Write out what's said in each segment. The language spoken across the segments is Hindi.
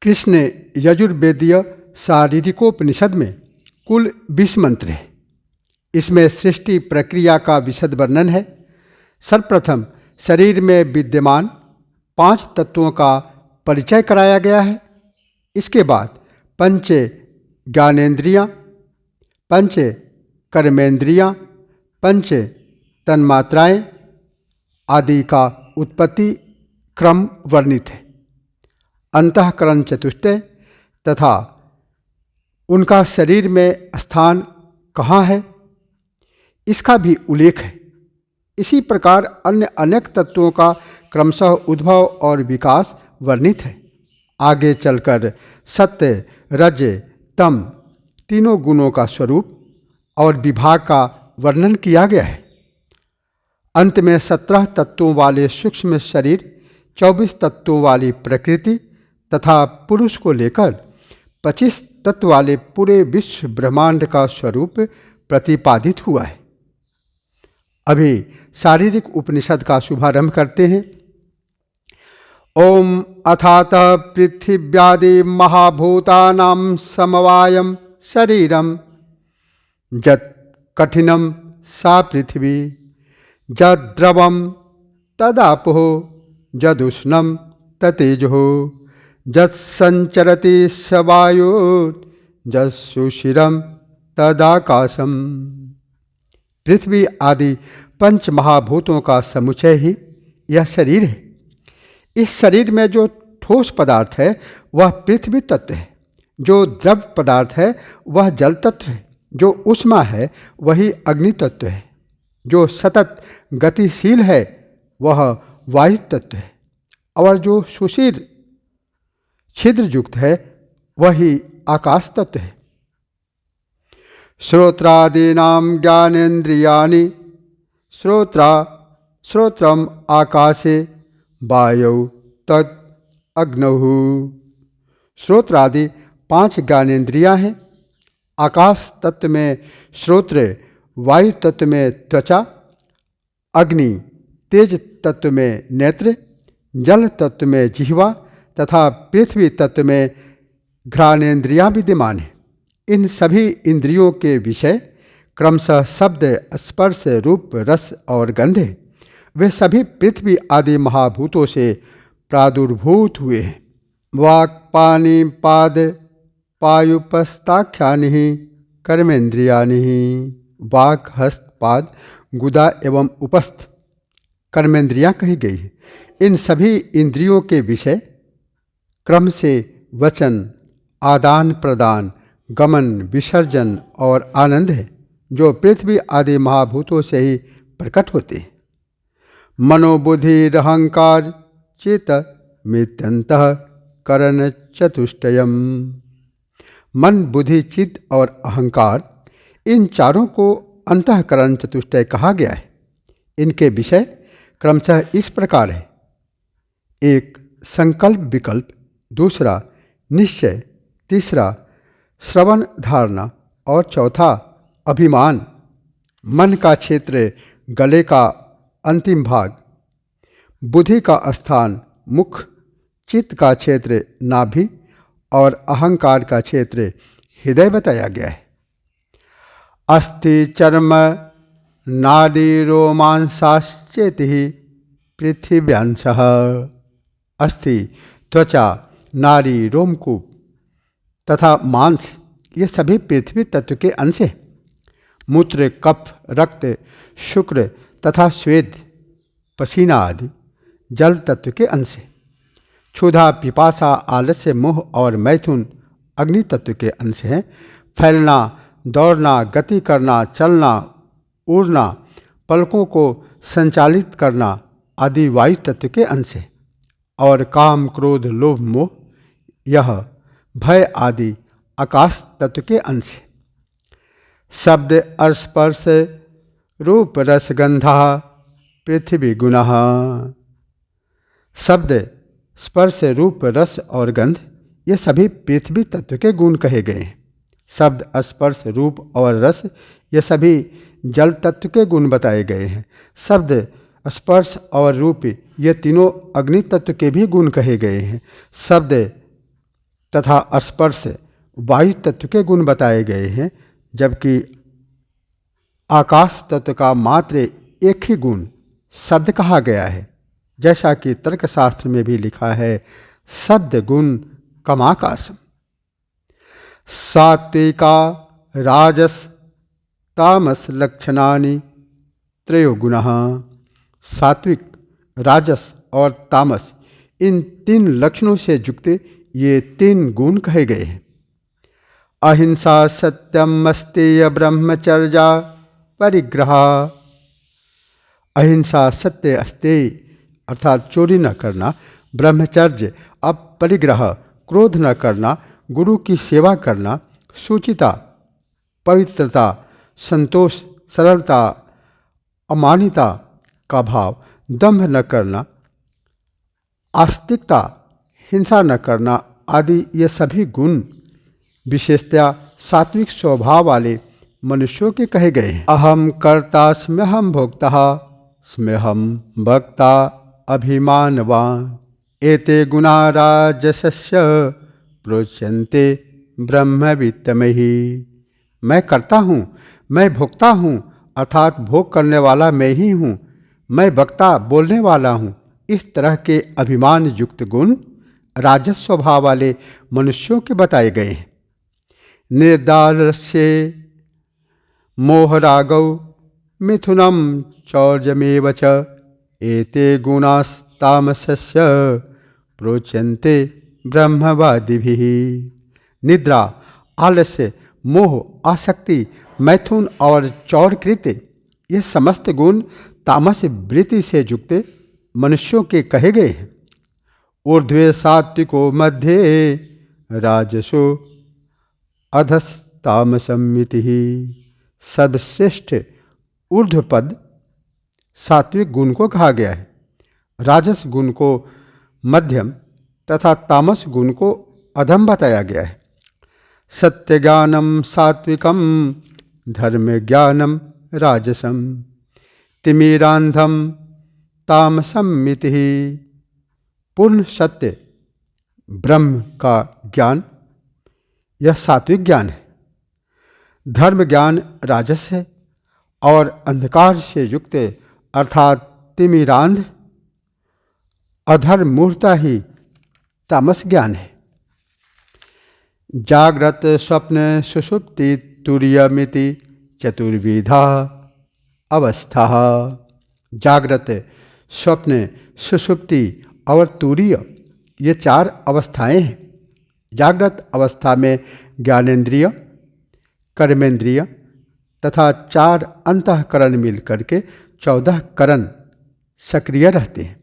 कृष्ण यजुर्वेदीय शारीरिकोपनिषद में कुल 20 मंत्र हैं। इसमें सृष्टि प्रक्रिया का विशद वर्णन है। सर्वप्रथम शरीर में विद्यमान 5 तत्वों का परिचय कराया गया है। इसके बाद पंच ज्ञानेन्द्रियाँ, पंच कर्मेंद्रियाँ, पंच तन्मात्राएँ आदि का उत्पत्ति क्रम वर्णित है। अंतःकरण चतुष्टय तथा उनका शरीर में स्थान कहाँ है, इसका भी उल्लेख है। इसी प्रकार अन्य अनेक तत्वों का क्रमशः उद्भव और विकास वर्णित है। आगे चलकर सत्य, रज, तम तीनों गुणों का स्वरूप और विभाग का वर्णन किया गया है। अंत में 17 तत्वों वाले सूक्ष्म शरीर, 24 तत्वों वाली प्रकृति तथा पुरुष को लेकर 25 तत्व वाले पूरे विश्व ब्रह्मांड का स्वरूप प्रतिपादित हुआ है। अभी शारीरिक उपनिषद का शुभारंभ करते हैं। ओम अथातः पृथिव्यादि महाभूतानां समवायं शरीरं यत् कठिनं सा पृथ्वी, यद्द्रवं तदापो, यदुष्णं ततेजो, यत्संचरति स वायुर्यत्सुषिरं तदाकाशम्। पृथ्वी आदि 5 महाभूतों का समुच्चय ही यह शरीर है। इस शरीर में जो ठोस पदार्थ है वह पृथ्वी तत्व है, जो द्रव पदार्थ है वह जल तत्व है, जो ऊष्मा है वही अग्नि तत्व है, जो सतत गतिशील है वह वायु तत्व है, और जो सुशीर छिद्र युक्त है वही आकाश तत्व है। श्रोत्रादीनां ज्ञानेन्द्रियाणि श्रोत्रम आकाशे वायौ तत् अग्नौ। श्रोत्रादि 5 ज्ञानेन्द्रियां हैं। आकाश तत्व में श्रोत्र, वायु तत्व में त्वचा, अग्नि तेज तत्व में नेत्र, जल तत्व में जिह्वा तथा पृथ्वी तत्व में घ्राणेन्द्रियां विद्यमान हैं। इन सभी इंद्रियों के विषय क्रमशः शब्द, स्पर्श, रूप, रस और गंध हैं। वे सभी पृथ्वी आदि महाभूतों से प्रादुर्भूत हुए हैं। वाक् पानि पाद पायुपस्ताख्यानि कर्मेन्द्रियाणि। वाक्, हस्त, पाद, गुदा एवं उपस्थ कर्मेंद्रियां कही गई हैं। इन सभी इंद्रियों के विषय क्रम से वचन, आदान प्रदान, गमन, विसर्जन और आनंद है, जो पृथ्वी आदि महाभूतों से ही प्रकट होते हैं। मनोबुद्धिरहंकार चेत मित्यंतः करण चतुष्टयम्। मन, बुद्धि, चित्त और अहंकार, इन चारों को अंतःकरण चतुष्टय कहा गया है। इनके विषय क्रमशः इस प्रकार है। 1 संकल्प विकल्प, दूसरा निश्चय, तीसरा श्रवण धारणा और चौथा अभिमान। मन का क्षेत्र गले का अंतिम भाग, बुद्धि का स्थान मुख, चित्त का क्षेत्र नाभि और अहंकार का क्षेत्र हृदय बताया गया है। अस्थि चर्म नाड़ी रोमांसाश्चेति पृथिव्यांशः। अस्थि, त्वचा, नाड़ी, रोमकूप तथा मांस ये सभी पृथ्वी तत्व के अंश हैं। मूत्र, कफ, रक्त, शुक्र तथा स्वेद, पसीना आदि जल तत्व के अंश हैं। क्षुधा, पिपासा, आलस्य, मोह और मैथुन अग्नि तत्व के अंश हैं। फैलना, दौड़ना, गति करना, चलना, उड़ना, पलकों को संचालित करना आदि वायु तत्व के अंश हैं। और काम, क्रोध, लोभ, मोह, यह भय आदि आकाश तत्व के अंश हैं। शब्द, स्पर्श, रूप, रस, गंधा पृथ्वी गुणः। शब्द, स्पर्श, रूप, रस और गंध ये सभी पृथ्वी तत्व के गुण कहे गए हैं। शब्द, स्पर्श, रूप और रस ये सभी जल तत्व के गुण बताए गए हैं। शब्द, स्पर्श और रूप ये तीनों अग्नि तत्व के भी गुण कहे गए हैं। शब्द, तथा स्पर्श वायु तत्व के गुण बताए गए हैं, जबकि आकाश तत्व का मात्र एक ही गुण शब्द कहा गया है, जैसा कि तर्कशास्त्र में भी लिखा है, शब्द गुण कमाकाशम। सात्विका राजस तामस लक्षणानि त्रयो गुणः। सात्विक, राजस और तामस, इन तीन लक्षणों से युक्त ये तीन गुण कहे गए हैं। अहिंसा सत्यम अस्तेय ब्रह्मचर्या परिग्रह। अहिंसा, सत्य, अस्तेय अर्थात चोरी न करना, ब्रह्मचर्य अपरिग्रह क्रोध न करना, गुरु की सेवा करना, शुचिता पवित्रता, संतोष सरलता, अमानिता का भाव, दंभ न करना, आस्तिकता हिंसा न करना आदि ये सभी गुण विशेषतया सात्विक स्वभाव वाले मनुष्यों के कहे गए हैं। अहम कर्ता स्म्यहम भोक्ता स्म्यहम भक्ता अभिमानवान एते गुणा राजसस्य प्रोच्यन्ते ब्रह्मवित्तमहि। मैं करता हूँ, मैं भोक्ता हूँ अर्थात भोग करने वाला मैं ही हूँ, मैं वक्ता बोलने वाला हूँ, इस तरह के अभिमान युक्त गुण राजस स्वभाव वाले मनुष्यों के बताए गए हैं। निर्दारस्य मोहरागौ मिथुनम चौर्यमेव च एते गुणास्तामसस्य प्रोच्यन्ते ब्रह्मवादिभिः। निद्रा, आलस्य, मोह, आसक्ति, मैथुन और चौरकृत्य, ये समस्त गुण तामस वृत्ति से युक्त मनुष्यों के कहे गए हैं। ऊर्ध्वे सात्विको मध्ये राजसो अधस्तामसमिति। सर्वश्रेष्ठ ऊर्ध्व पद सात्विक गुण को कहा गया है, राजस गुण को मध्यम तथा तामस गुण को अधम बताया गया है। सत्य ज्ञानम सात्विकम धर्म ज्ञानम राजसम तिमिरांधम तामसमिति। पूर्ण सत्य ब्रह्म का ज्ञान यह सात्विक ज्ञान है, धर्म ज्ञान राजस है और अंधकार से युक्त अर्थात तिमिरांध अधर्म मूर्ता ही तामस ज्ञान है। जागृत स्वप्न सुषुप्ति तुरीयमिति चतुर्विधा अवस्था। जागृत, स्वप्न, सुषुप्ति और तुरीय ये चार अवस्थाएं हैं। जागृत अवस्था में ज्ञानेंद्रिय, कर्मेंद्रिय तथा चार अंतःकरण मिलकर के 14 करण सक्रिय रहते हैं।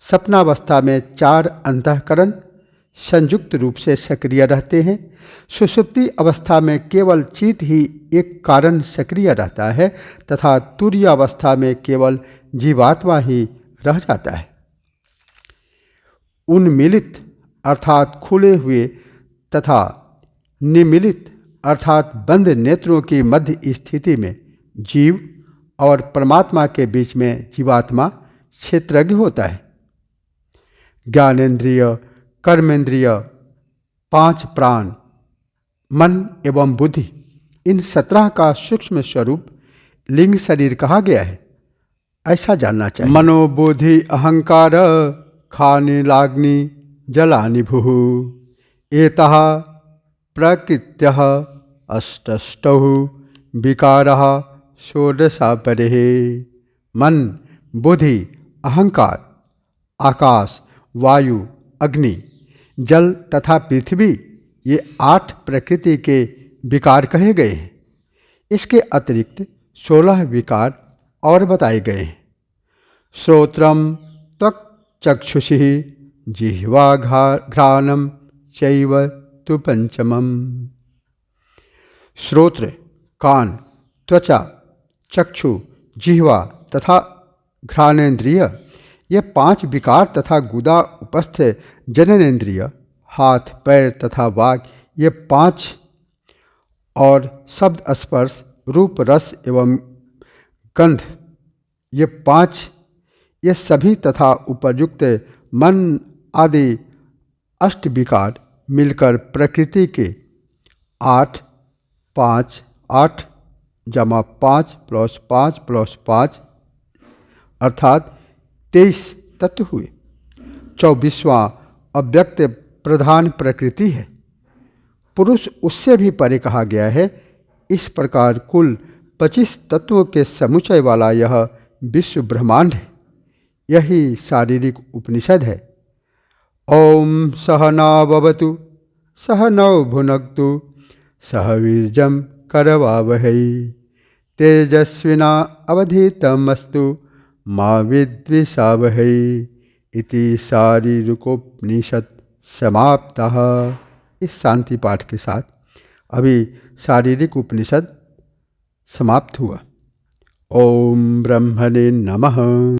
स्वप्नावस्था में चार अंतःकरण संयुक्त रूप से सक्रिय रहते हैं। सुषुप्ति अवस्था में केवल चित्त ही एक कारण सक्रिय रहता है तथा तुरीय अवस्था में केवल जीवात्मा ही रह जाता है। उन्मीलित अर्थात खुले हुए तथा निमीलित अर्थात बंद नेत्रों की मध्य स्थिति में जीव और परमात्मा के बीच में जीवात्मा क्षेत्रज्ञ होता है। ज्ञानेंद्रिय, कर्मेंद्रिय, 5 प्राण, मन एवं बुद्धि, इन 17 का सूक्ष्म स्वरूप लिंग शरीर कहा गया है, ऐसा जानना चाहिए। मनोबुद्धि अहंकार खानि लाग्नि जलानि भुः एतः प्रकृत्यः अष्टष्टौ विकारः षोडशा परेः। मन, बुद्धि, अहंकार, आकाश, वायु, अग्नि, जल तथा पृथ्वी, ये 8 प्रकृति के विकार कहे गए हैं। इसके अतिरिक्त 16 विकार और बताए गए हैं। श्रोत्रम त्वक् चक्षुषि जिह्वा घ्राणम चैव तु पंचमम। श्रोत्र, कान, त्वचा, चक्षु, जिह्वा तथा घ्राणेन्द्रिय, ये 5 विकार तथा गुदा उपस्थ जननेन्द्रिय, हाथ, पैर तथा वाक, ये 5 और शब्द, स्पर्श, रूप, रस एवं गंध, ये 5, ये सभी तथा उपयुक्त मन आदि 8 विकार मिलकर प्रकृति के 8, 5, 8 जमा 5 + 5 + 5 अर्थात 23 तत्व हुए। 24वां अव्यक्त प्रधान प्रकृति है। पुरुष उससे भी परे कहा गया है। इस प्रकार कुल 25 तत्वों के समुच्चय वाला यह विश्व ब्रह्मांड है। यही शारीरिक उपनिषद है। ओम सहनाववतु सहनौ भुनक्तु सह वीर्यं करवावहै तेजस्विना अवधीतमस्तु मा विद्विषावहै। इति शारीरिकोपनिषद समाप्तः। इस शांति पाठ के साथ अभी शारीरिक उपनिषद समाप्त हुआ। ओम ब्रह्मणे नमः।